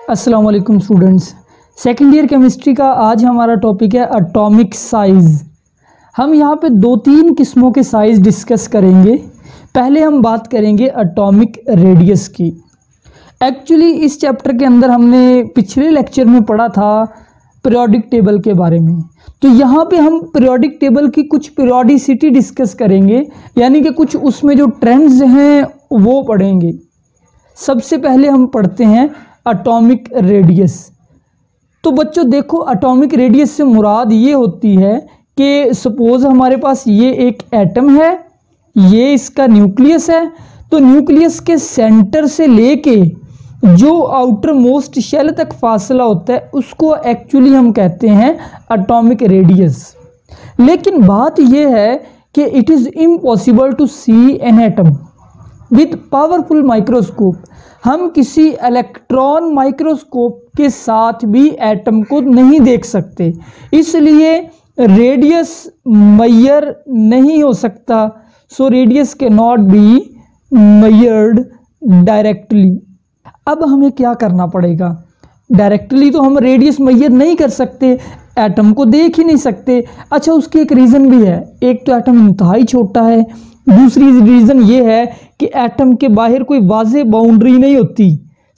अस्सलाम वालेकुम students. Second year chemistry का आज हमारा टॉपिक है एटॉमिक साइज़। हम यहाँ पे दो तीन किस्मों के साइज़ डिस्कस करेंगे। पहले हम बात करेंगे एटॉमिक रेडियस की। एक्चुअली इस चैप्टर के अंदर हमने पिछले लेक्चर में पढ़ा था पीरियोडिक टेबल के बारे में, तो यहाँ पे हम पीरियोडिक टेबल की कुछ पीरियोडिसिटी डिस्कस करेंगे, यानी कि कुछ उसमें जो ट्रेंड्स हैं वो पढ़ेंगे। सबसे पहले हम पढ़ते हैं एटॉमिक रेडियस। तो बच्चों देखो, एटॉमिक रेडियस से मुराद ये होती है कि सपोज हमारे पास ये एक एटम है, ये इसका न्यूक्लियस है, तो न्यूक्लियस के सेंटर से लेके जो आउटर मोस्ट शेल तक फासला होता है उसको एक्चुअली हम कहते हैं एटॉमिक रेडियस। लेकिन बात यह है कि it is impossible to see an atom with powerful microscope. हम किसी इलेक्ट्रॉन माइक्रोस्कोप के साथ भी एटम को नहीं देख सकते, इसलिए रेडियस मेजर नहीं हो सकता। So radius can not be measured directly. अब हमें क्या करना पड़ेगा? डायरेक्टली तो हम रेडियस मेजर नहीं कर सकते, एटम को देख ही नहीं सकते। अच्छा, उसकी एक रीज़न भी है। एक तो एटम इंतहाई छोटा है, दूसरी रीज़न ये है कि एटम के बाहर कोई वाज़े बाउंड्री नहीं होती,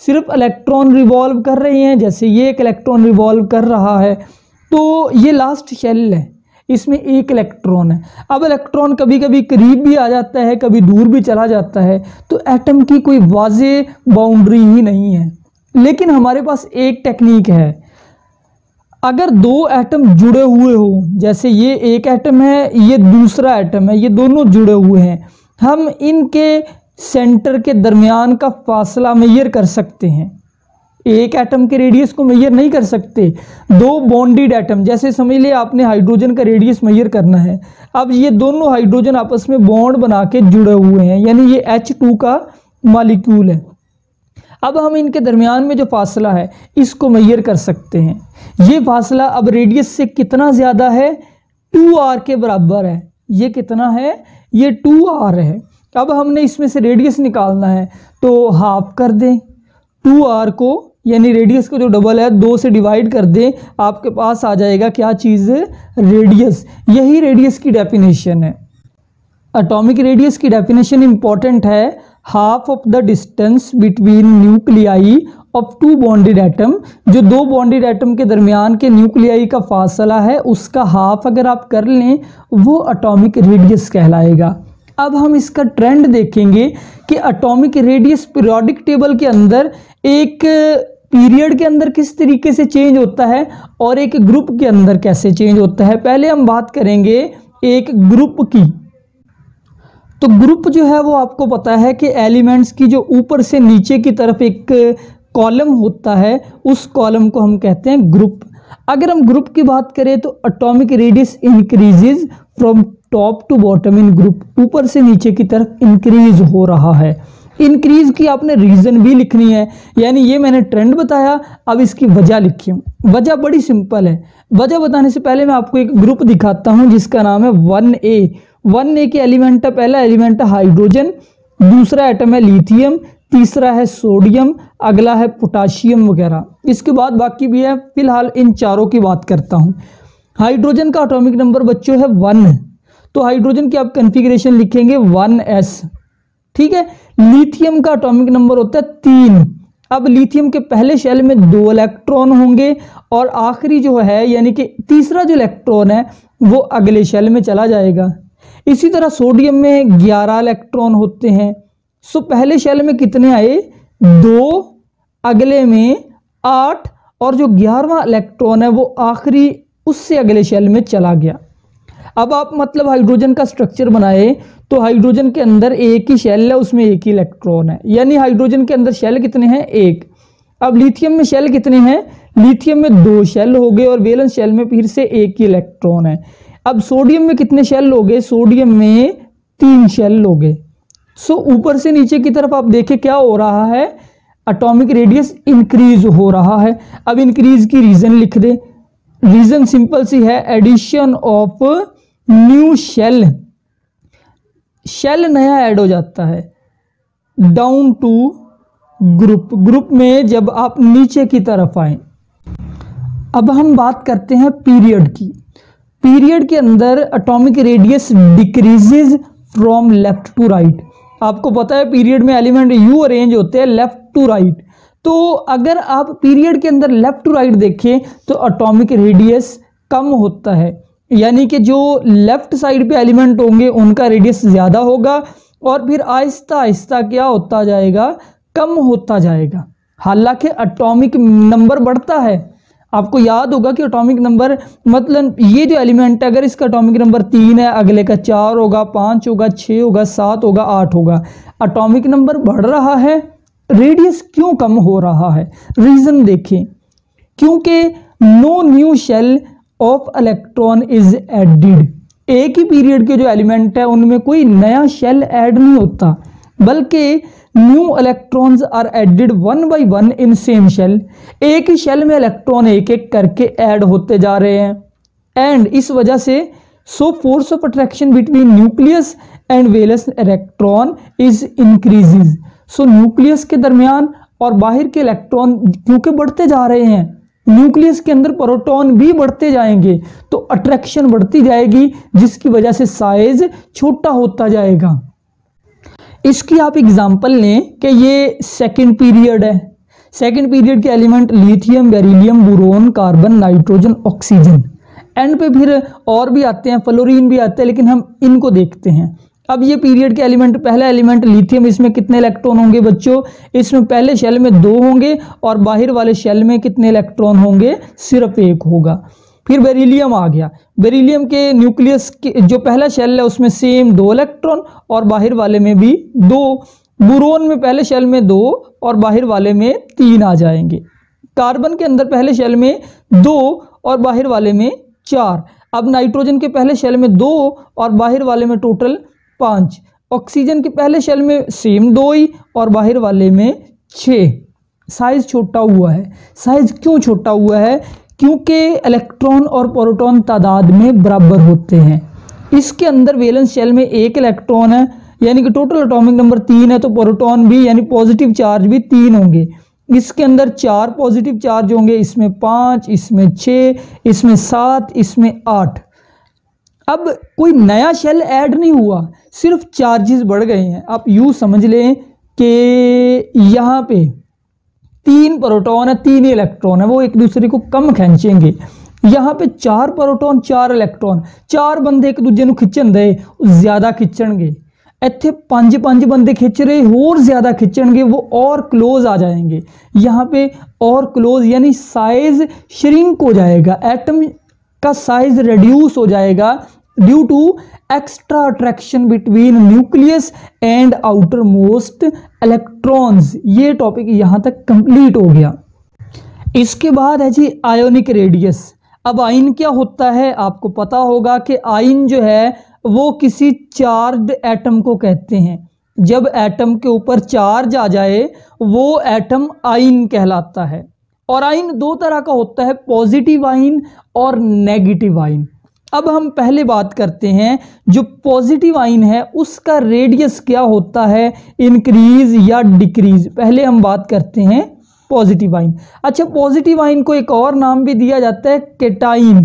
सिर्फ इलेक्ट्रॉन रिवॉल्व कर रहे हैं। जैसे ये एक इलेक्ट्रॉन रिवॉल्व कर रहा है, तो ये लास्ट शेल है, इसमें एक इलेक्ट्रॉन है। अब इलेक्ट्रॉन कभी कभी करीब भी आ जाता है, कभी दूर भी चला जाता है, तो एटम की कोई वाज़े बाउंड्री ही नहीं है। लेकिन हमारे पास एक टेक्निक है। अगर दो एटम जुड़े हुए हो, जैसे ये एक एटम है, ये दूसरा एटम है, ये दोनों जुड़े हुए हैं, हम इनके सेंटर के दरमियान का फासला मेजर कर सकते हैं। एक एटम के रेडियस को मेजर नहीं कर सकते। दो बॉन्डेड एटम, जैसे समझ लिया आपने हाइड्रोजन का रेडियस मेजर करना है। अब ये दोनों हाइड्रोजन आपस में बॉन्ड बना के जुड़े हुए हैं, यानी ये H2 का मॉलिक्यूल है। अब हम इनके दरमियान में जो फासला है इसको मेजर कर सकते हैं। ये फासला अब रेडियस से कितना ज़्यादा है? 2r के बराबर है। ये कितना है? ये 2r है। अब हमने इसमें से रेडियस निकालना है, तो हाफ कर दें 2r को, यानी रेडियस को जो डबल है 2 से डिवाइड कर दें, आपके पास आ जाएगा क्या चीज़? रेडियस। यही रेडियस की डेफिनेशन है। एटॉमिक रेडियस की डेफिनेशन इंपॉर्टेंट है। Half of the distance between nuclei of two bonded atom. जो दो बॉन्डेड एटम के दरमियान के न्यूक्लियाई का फासला है उसका हाफ अगर आप कर लें, वो एटॉमिक रेडियस कहलाएगा। अब हम इसका ट्रेंड देखेंगे कि एटॉमिक रेडियस पीरियोडिक टेबल के अंदर एक पीरियड के अंदर किस तरीके से चेंज होता है और एक ग्रुप के अंदर कैसे चेंज होता है। पहले हम बात करेंगे एक ग्रुप की। तो ग्रुप जो है वो आपको पता है कि एलिमेंट्स की जो ऊपर से नीचे की तरफ एक कॉलम होता है, उस कॉलम को हम कहते हैं ग्रुप। अगर हम ग्रुप की बात करें तो atomic radius increases from top to bottom in group. ऊपर से नीचे की तरफ इंक्रीज हो रहा है। इंक्रीज की आपने रीज़न भी लिखनी है, यानी ये मैंने ट्रेंड बताया, अब इसकी वजह लिखी हूँ। वजह बड़ी सिंपल है। वजह बताने से पहले मैं आपको एक ग्रुप दिखाता हूँ जिसका नाम है 1A। 1A के एलिमेंट है, पहला एलिमेंट है हाइड्रोजन, दूसरा एटम है लिथियम, तीसरा है सोडियम, अगला है पोटाशियम वगैरह। इसके बाद बाकी भी है, फिलहाल इन चारों की बात करता हूँ। हाइड्रोजन का एटॉमिक नंबर बच्चों है 1, तो हाइड्रोजन की आप कन्फिग्रेशन लिखेंगे 1s, ठीक है। लिथियम का एटॉमिक नंबर होता है 3। अब लिथियम के पहले शेल में 2 इलेक्ट्रॉन होंगे और आखिरी जो है, यानी कि तीसरा जो इलेक्ट्रॉन है वो अगले शेल में चला जाएगा। इसी तरह सोडियम में 11 इलेक्ट्रॉन होते हैं। सो पहले शेल में कितने आए? 2, अगले में 8, और जो 11वां इलेक्ट्रॉन है वो आखिरी उससे अगले शेल में चला गया। अब आप मतलब हाइड्रोजन का स्ट्रक्चर बनाए तो हाइड्रोजन के अंदर एक ही शेल है, उसमें एक ही इलेक्ट्रॉन है, यानी हाइड्रोजन के अंदर शेल कितने हैं? 1। अब लिथियम में शेल कितने हैं? लिथियम में 2 शेल हो गए और वैलेंस शेल में फिर से एक ही इलेक्ट्रॉन है। अब सोडियम में कितने शेल हो गए? सोडियम में 3 शेल हो गए। सो ऊपर से नीचे की तरफ आप देखें क्या हो रहा है? एटॉमिक रेडियस इंक्रीज हो रहा है। अब इंक्रीज की रीज़न लिख दे। रीज़न सिंपल सी है, addition of new shell. Shell नया ऐड हो जाता है डाउन टू ग्रुप में जब आप नीचे की तरफ आए। अब हम बात करते हैं पीरियड की। पीरियड के अंदर atomic radius decreases from left to right. आपको पता है पीरियड में एलिमेंट यू अरेंज होते हैं लेफ्ट टू राइट, तो अगर आप पीरियड के अंदर लेफ्ट टू राइट देखें तो एटॉमिक रेडियस कम होता है, यानी कि जो लेफ्ट साइड पे एलिमेंट होंगे उनका रेडियस ज़्यादा होगा और फिर आहिस्ता आहिस्ता क्या होता जाएगा, कम होता जाएगा। हालांकि एटॉमिक नंबर बढ़ता है। आपको याद होगा कि एटॉमिक नंबर मतलब ये जो एलिमेंट है अगर इसका एटॉमिक नंबर 3 है, अगले का 4 होगा, 5 होगा, 6 होगा, 7 होगा, 8 होगा। एटॉमिक नंबर बढ़ रहा है, रेडियस क्यों कम हो रहा है? रीज़न देखें, क्योंकि no new shell of electron is added. एक ही पीरियड के जो एलिमेंट है उनमें कोई नया शेल ऐड नहीं होता, बल्कि new electrons are added one by one in same shell. एक ही शेल में इलेक्ट्रॉन एक एक करके ऐड होते जा रहे हैं एंड इस वजह से so force of attraction between nucleus and valence electron is increases. So nucleus के दरमियान और बाहर के इलेक्ट्रॉन क्योंकि बढ़ते जा रहे हैं, न्यूक्लियस के अंदर प्रोटॉन भी बढ़ते जाएंगे तो अट्रैक्शन बढ़ती जाएगी, जिसकी वजह से साइज छोटा होता जाएगा। इसकी आप एग्जांपल लें कि ये सेकंड पीरियड है। सेकंड पीरियड के element lithium, beryllium, boron, carbon, nitrogen, oxygen. And पे फिर और भी आते हैं, फ्लोरीन भी आते हैं, लेकिन हम इनको देखते हैं। अब ये पीरियड के एलिमेंट, पहला एलिमेंट लिथियम, इसमें कितने इलेक्ट्रॉन होंगे बच्चों? इसमें पहले शेल में 2 होंगे और बाहर वाले शेल में कितने इलेक्ट्रॉन होंगे? सिर्फ 1 होगा। फिर बेरिलियम आ गया। बेरिलियम के न्यूक्लियस के जो पहला शेल है उसमें सेम 2 इलेक्ट्रॉन और बाहर वाले में भी 2। बोरोन में पहले शेल में 2 और बाहर वाले में 3 आ जाएंगे। कार्बन के अंदर पहले शेल में 2 और बाहर वाले में 4। अब नाइट्रोजन के पहले शेल में 2 और बाहर वाले में टोटल 5। ऑक्सीजन के पहले शेल में सेम 2 ही और बाहर वाले में 6। साइज छोटा हुआ है। साइज क्यों छोटा हुआ है? क्योंकि इलेक्ट्रॉन और प्रोटॉन तादाद में बराबर होते हैं। इसके अंदर वैलेंस शेल में 1 इलेक्ट्रॉन है, यानी कि टोटल एटॉमिक नंबर 3 है, तो प्रोटॉन भी यानी पॉजिटिव चार्ज भी 3 होंगे। इसके अंदर 4 पॉजिटिव चार्ज होंगे, इसमें 5, इसमें 6, इसमें 7, इसमें 8। अब कोई नया शेल ऐड नहीं हुआ, सिर्फ चार्जेस बढ़ गए हैं। आप यूँ समझ लें कि यहाँ पे 3 प्रोटॉन है, 3 इलेक्ट्रॉन है, वो एक दूसरे को कम खींचेंगे। यहाँ पे 4 प्रोटॉन 4 इलेक्ट्रॉन, 4 बंदे एक दूजे को खिंचन दे ज़्यादा खिंचणगे। इत्थे 5 बंदे खिंच रहे और ज़्यादा खिंचणगे, वो और क्लोज आ जाएंगे। यहाँ पे और क्लोज यानी साइज श्रिंक हो जाएगा, एटम का साइज रिड्यूस हो जाएगा due to extra attraction between nucleus and outer most electrons. ये टॉपिक यहाँ तक कंप्लीट हो गया। इसके बाद है जी आयोनिक रेडियस। अब आयन क्या होता है? आपको पता होगा कि आयन जो है वो किसी चार्ज एटम को कहते हैं। जब एटम के ऊपर चार्ज आ जाए वो एटम आयन कहलाता है। और आयन 2 तरह का होता है, पॉजिटिव आयन और नेगेटिव आयन। अब हम पहले बात करते हैं जो पॉजिटिव आयन है उसका रेडियस क्या होता है, इंक्रीज या डिक्रीज। पहले हम बात करते हैं पॉजिटिव आयन। अच्छा, पॉजिटिव आयन को एक और नाम भी दिया जाता है केटाइन।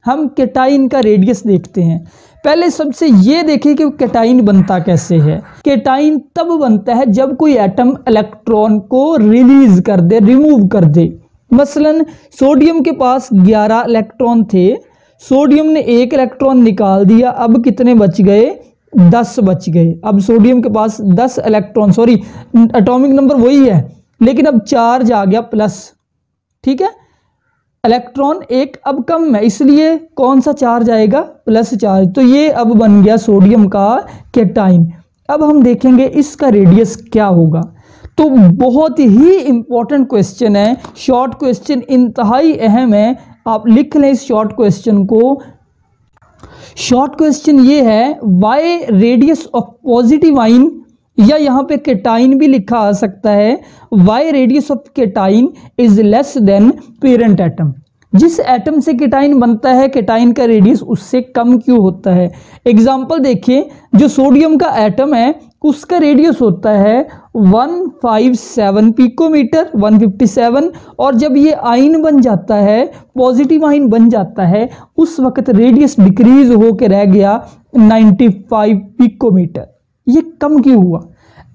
हम केटाइन का रेडियस देखते हैं। पहले सबसे ये देखें कि केटाइन बनता कैसे है। केटाइन तब बनता है जब कोई एटम इलेक्ट्रॉन को रिलीज कर दे, रिमूव कर दे। मसलन सोडियम के पास 11 इलेक्ट्रॉन थे, सोडियम ने 1 इलेक्ट्रॉन निकाल दिया, अब कितने बच गए? 10 बच गए। अब सोडियम के पास 10 इलेक्ट्रॉन, सॉरी एटॉमिक नंबर वही है लेकिन अब चार्ज आ गया प्लस, ठीक है। इलेक्ट्रॉन 1 अब कम है, इसलिए कौन सा चार्ज आएगा? Plus charge. तो ये अब बन गया सोडियम का केटाइन। अब हम देखेंगे इसका रेडियस क्या होगा। तो बहुत ही इंपॉर्टेंट क्वेश्चन है, शॉर्ट क्वेश्चन इंतहाई अहम है। आप लिख लें इस शॉर्ट क्वेश्चन को। शॉर्ट क्वेश्चन ये है, why radius of positive ion, या यहाँ पे केटाइन भी लिखा आ सकता है, why radius of cation is less than parent atom. जिस एटम से केटाइन बनता है केटाइन का रेडियस उससे कम क्यों होता है। एग्जाम्पल देखिए, जो सोडियम का एटम है उसका रेडियस होता है 157 पिकोमीटर 157, और जब ये आयन बन जाता है, पॉजिटिव आयन बन जाता है, उस वक्त रेडियस डिक्रीज होकर रह गया 95 पिकोमीटर। ये कम क्यों हुआ।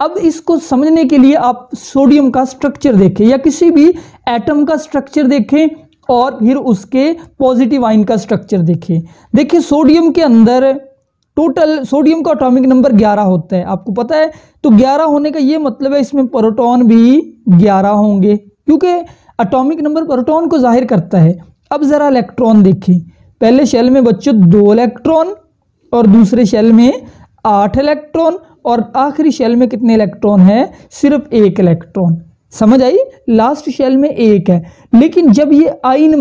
अब इसको समझने के लिए आप सोडियम का स्ट्रक्चर देखें या किसी भी एटम का स्ट्रक्चर देखें और फिर उसके पॉजिटिव आयन का स्ट्रक्चर देखें। देखिए सोडियम के अंदर टोटल सोडियम का एटॉमिक नंबर 11 होता है, आपको पता है। तो 11 होने का ये मतलब है इसमें प्रोटॉन भी 11 होंगे, क्योंकि एटॉमिक नंबर प्रोटॉन को जाहिर करता है। अब जरा इलेक्ट्रॉन देखें, पहले शेल में बच्चों 2 इलेक्ट्रॉन और दूसरे शेल में 8 इलेक्ट्रॉन, और आखिरी शेल में कितने इलेक्ट्रॉन है, सिर्फ 1 इलेक्ट्रॉन। समझ आई, लास्ट शेल में 1 है। लेकिन जब ये आयन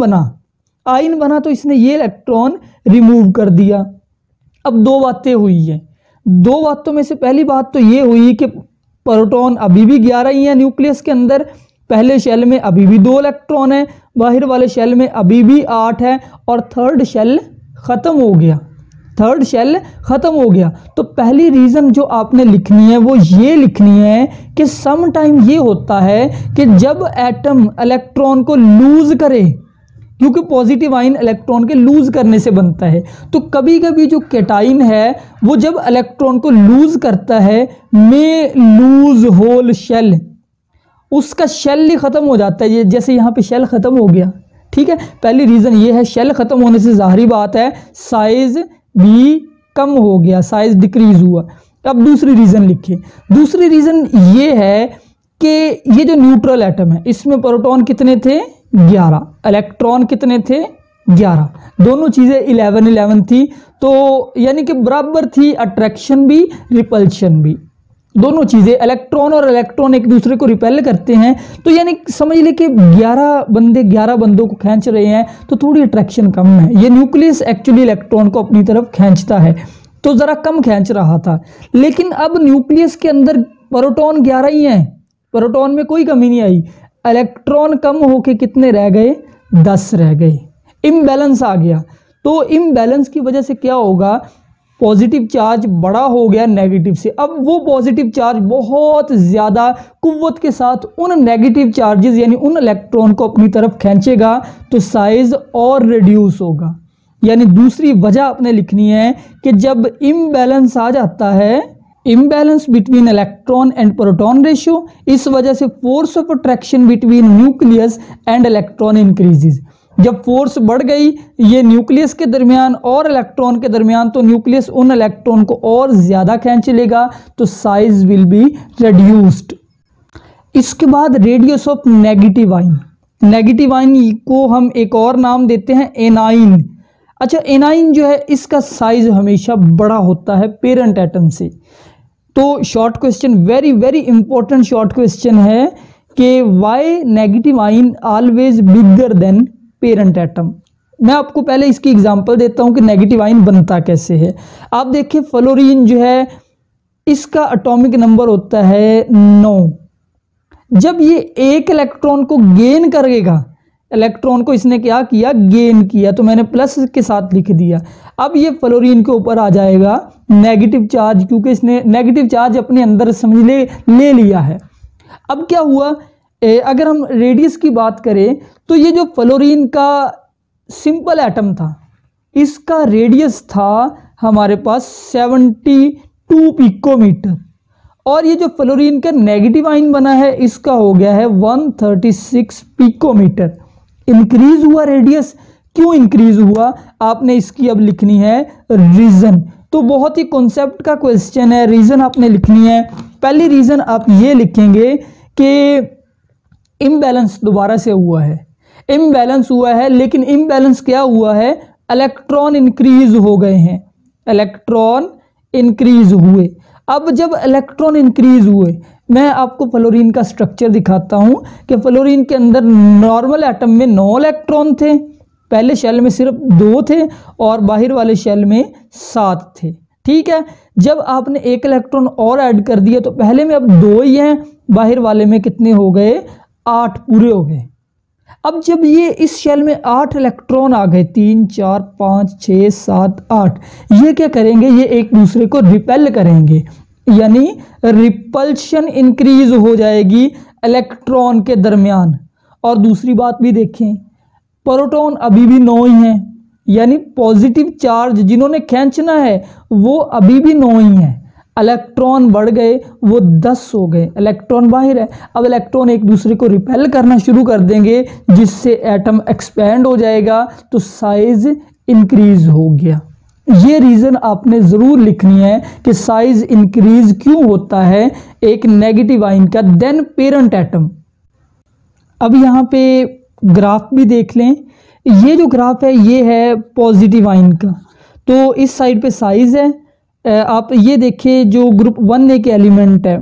बना तो इसने ये इलेक्ट्रॉन रिमूव कर दिया। अब 2 बातें हुई हैं। 2 बातों में से पहली बात तो ये हुई कि प्रोटॉन अभी भी 11 ही है न्यूक्लियस के अंदर, पहले शेल में अभी भी 2 इलेक्ट्रॉन है, बाहर वाले शेल में अभी भी 8 है, और थर्ड शेल खत्म हो गया। तो पहली रीज़न जो आपने लिखनी है वो ये लिखनी है कि सम टाइम ये होता है कि जब एटम इलेक्ट्रॉन को लूज करे, क्योंकि पॉजिटिव आयन इलेक्ट्रॉन के लूज करने से बनता है, तो कभी कभी जो केटाइन है वो जब इलेक्ट्रॉन को लूज करता है, में लूज होल शेल, उसका शेल ही खत्म हो जाता है। ये जैसे यहाँ पे शेल खत्म हो गया, ठीक है। पहली रीज़न ये है, शेल खत्म होने से जाहिर बात है साइज भी कम हो गया, साइज डिक्रीज हुआ। अब दूसरी रीज़न लिखिए। दूसरी रीज़न ये है कि ये जो न्यूट्रल एटम है इसमें प्रोटॉन कितने थे, 11, इलेक्ट्रॉन कितने थे, 11, दोनों चीज़ें 11 थी, तो यानी कि बराबर थी, अट्रैक्शन भी रिपल्शन भी, दोनों चीज़ें। इलेक्ट्रॉन और इलेक्ट्रॉन एक दूसरे को रिपेल करते हैं, तो यानी समझ ले कि 11 बंदों को खींच रहे हैं, तो थोड़ी अट्रैक्शन कम है। ये न्यूक्लियस एक्चुअली इलेक्ट्रॉन को अपनी तरफ खींचता है, तो ज़रा कम खींच रहा था। लेकिन अब न्यूक्लियस के अंदर प्रोटॉन 11 ही हैं, प्रोटॉन में कोई कमी नहीं आई, इलेक्ट्रॉन कम होके कितने रह गए, 10 रह गए, इम्बैलेंस आ गया। तो इम्बैलेंस की वजह से क्या होगा, पॉजिटिव चार्ज बड़ा हो गया नेगेटिव से। अब वो पॉजिटिव चार्ज बहुत ज़्यादा कुव्वत के साथ उन नेगेटिव चार्जेस यानी उन इलेक्ट्रॉन को अपनी तरफ खींचेगा, तो साइज और रिड्यूस होगा। यानी दूसरी वजह आपने लिखनी है कि जब इम्बैलेंस आ जाता है, imbalance between electron and proton ratio, इस वजह से force of attraction between nucleus and electron increases. जब फोर्स बढ़ गई ये न्यूक्लियस के दरमियान और इलेक्ट्रॉन के दरमियान, तो न्यूक्लियस उन इलेक्ट्रॉन को और ज़्यादा खींच लेगा, तो साइज विल बी रिड्यूस्ड। इसके बाद radius of negative ion. Negative ion को हम एक और नाम देते हैं एनाइन। अच्छा, एनाइन जो है इसका साइज हमेशा बड़ा होता है पेरेंट एटम से। तो short question, very very important short question है कि why negative ion always bigger than parent atom. मैं आपको पहले इसकी एग्जांपल देता हूं कि नेगेटिव आयन बनता कैसे है। आप देखिए फ्लोरीन जो है इसका एटॉमिक नंबर होता है 9। जब ये 1 इलेक्ट्रॉन को गेन करेगा, इलेक्ट्रॉन को इसने क्या किया, गेन किया, तो मैंने प्लस के साथ लिख दिया। अब ये फ्लोरीन के ऊपर आ जाएगा नेगेटिव चार्ज, क्योंकि इसने नेगेटिव चार्ज अपने अंदर समझ ले लिया है। अब क्या हुआ, अगर हम रेडियस की बात करें तो ये जो फ्लोरीन का सिंपल एटम था इसका रेडियस था हमारे पास 72 पिकोमीटर, और ये जो फ्लोरीन का नेगेटिव आयन बना है इसका हो गया है 136 पिकोमीटर। इंक्रीज हुआ रेडियस, क्यों इंक्रीज हुआ, आपने इसकी अब लिखनी है रीजन। तो बहुत ही कॉन्सेप्ट का क्वेश्चन है, रीजन आपने लिखनी है। पहली रीजन आप ये लिखेंगे कि इम्बैलेंस दोबारा से हुआ है, इम्बैलेंस हुआ है। लेकिन इम्बैलेंस क्या हुआ है, इलेक्ट्रॉन इंक्रीज हो गए हैं, इलेक्ट्रॉन इंक्रीज हुए। अब जब इलेक्ट्रॉन इंक्रीज हुए, मैं आपको फ्लोरीन का स्ट्रक्चर दिखाता हूं कि फ्लोरीन के अंदर नॉर्मल एटम में 9 इलेक्ट्रॉन थे, पहले शेल में सिर्फ 2 थे और बाहर वाले शेल में 7 थे, ठीक है। जब आपने 1 इलेक्ट्रॉन और ऐड कर दिया तो पहले में अब 2 ही हैं, बाहर वाले में कितने हो गए, 8 पूरे हो गए। अब जब ये इस शेल में 8 इलेक्ट्रॉन आ गए, 3 4 5 6 7 8, ये क्या करेंगे, ये एक दूसरे को रिपेल करेंगे, यानी रिपल्शन इंक्रीज हो जाएगी इलेक्ट्रॉन के दरमियान। और दूसरी बात भी देखें, प्रोटॉन अभी भी 9 ही हैं, यानी पॉजिटिव चार्ज जिन्होंने खींचना है वो अभी भी 9 ही हैं। इलेक्ट्रॉन बढ़ गए, वो 10 हो गए, इलेक्ट्रॉन बाहर है। अब इलेक्ट्रॉन एक दूसरे को रिपेल करना शुरू कर देंगे, जिससे एटम एक्सपैंड हो जाएगा, तो साइज इंक्रीज हो गया। ये रीज़न आपने ज़रूर लिखनी है कि साइज इंक्रीज क्यों होता है एक नेगेटिव आयन का देन पेरेंट एटम। अब यहाँ पे ग्राफ भी देख लें, ये जो ग्राफ है ये है पॉजिटिव आयन का, तो इस साइड पे साइज है। आप ये देखें जो ग्रुप 1A के एलिमेंट है,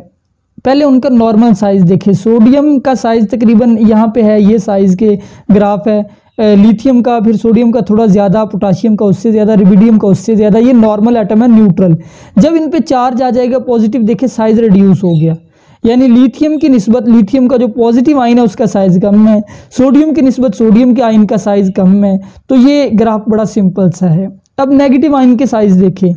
पहले उनका नॉर्मल साइज देखें। सोडियम का साइज तकरीबन यहाँ पे है, ये साइज के ग्राफ है। लिथियम का, फिर सोडियम का थोड़ा ज़्यादा, पोटाशियम का उससे ज़्यादा, रिबिडियम का उससे ज़्यादा। ये नॉर्मल एटम है, न्यूट्रल। जब इन पे चार्ज आ जाएगा पॉजिटिव, देखें साइज रिड्यूस हो गया, यानी लिथियम की निस्बत लिथियम का जो पॉजिटिव आयन है उसका साइज कम है, सोडियम की निस्बत सोडियम के आयन का साइज कम है। तो ये ग्राफ बड़ा सिंपल सा है। अब नेगेटिव आयन के साइज देखें,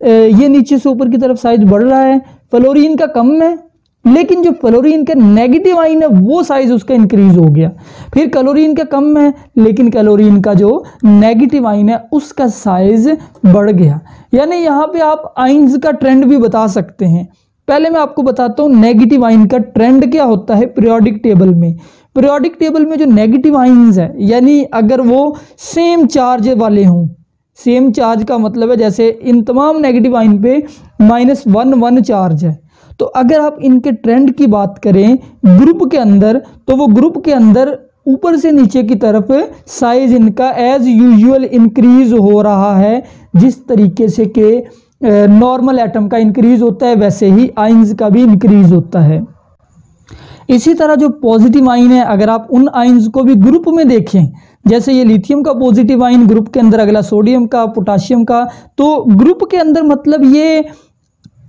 ये नीचे से ऊपर की तरफ साइज बढ़ रहा है, फ्लोरीन का कम है, लेकिन जो फ्लोरीन का नेगेटिव आयन है वो साइज उसका इंक्रीज हो गया। फिर क्लोरीन का कम है, लेकिन क्लोरीन का जो नेगेटिव आयन है उसका साइज बढ़ गया। यानी यहाँ पे आप आयन्स का ट्रेंड भी बता सकते हैं। पहले मैं आपको बताता हूँ नेगेटिव आयन का ट्रेंड क्या होता है पीरियोडिक टेबल में। पीरियोडिक टेबल में जो नेगेटिव आयन्स है, यानी अगर वो सेम चार्ज वाले हों, सेम चार्ज का मतलब है जैसे इन तमाम नेगेटिव आयन पे -1 चार्ज है, तो अगर आप इनके ट्रेंड की बात करें ग्रुप के अंदर, तो वो ग्रुप के अंदर ऊपर से नीचे की तरफ साइज इनका एज यूजुअल इंक्रीज हो रहा है। जिस तरीके से कि नॉर्मल एटम का इंक्रीज होता है, वैसे ही आयन्स का भी इंक्रीज होता है। इसी तरह जो पॉजिटिव आयन है, अगर आप उन आयन्स को भी ग्रुप में देखें, जैसे ये लिथियम का पॉजिटिव आयन ग्रुप के अंदर, अगला सोडियम का, पोटाशियम का, तो ग्रुप के अंदर मतलब ये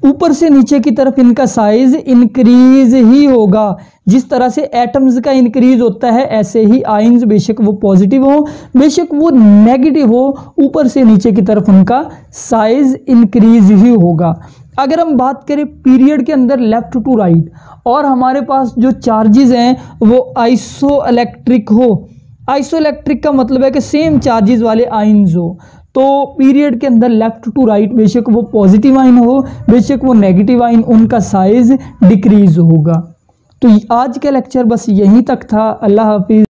ऊपर से नीचे की तरफ इनका साइज इंक्रीज ही होगा। जिस तरह से एटम्स का इंक्रीज होता है, ऐसे ही आयन्स बेशक वो पॉजिटिव हो बेशक वो नेगेटिव हो, ऊपर से नीचे की तरफ उनका साइज इंक्रीज ही होगा। अगर हम बात करें पीरियड के अंदर लेफ्ट टू राइट, और हमारे पास जो चार्जेस हैं वो आइसोइलेक्ट्रिक हो, आइसोइलेक्ट्रिक का मतलब है कि सेम चार्जेस वाले आयन्स हो, तो पीरियड के अंदर लेफ्ट टू राइट बेशक वो पॉजिटिव आयन हो बेशक वो नेगेटिव आयन, उनका साइज डिक्रीज होगा। तो आज का लेक्चर बस यहीं तक था। अल्लाह हाफिज़।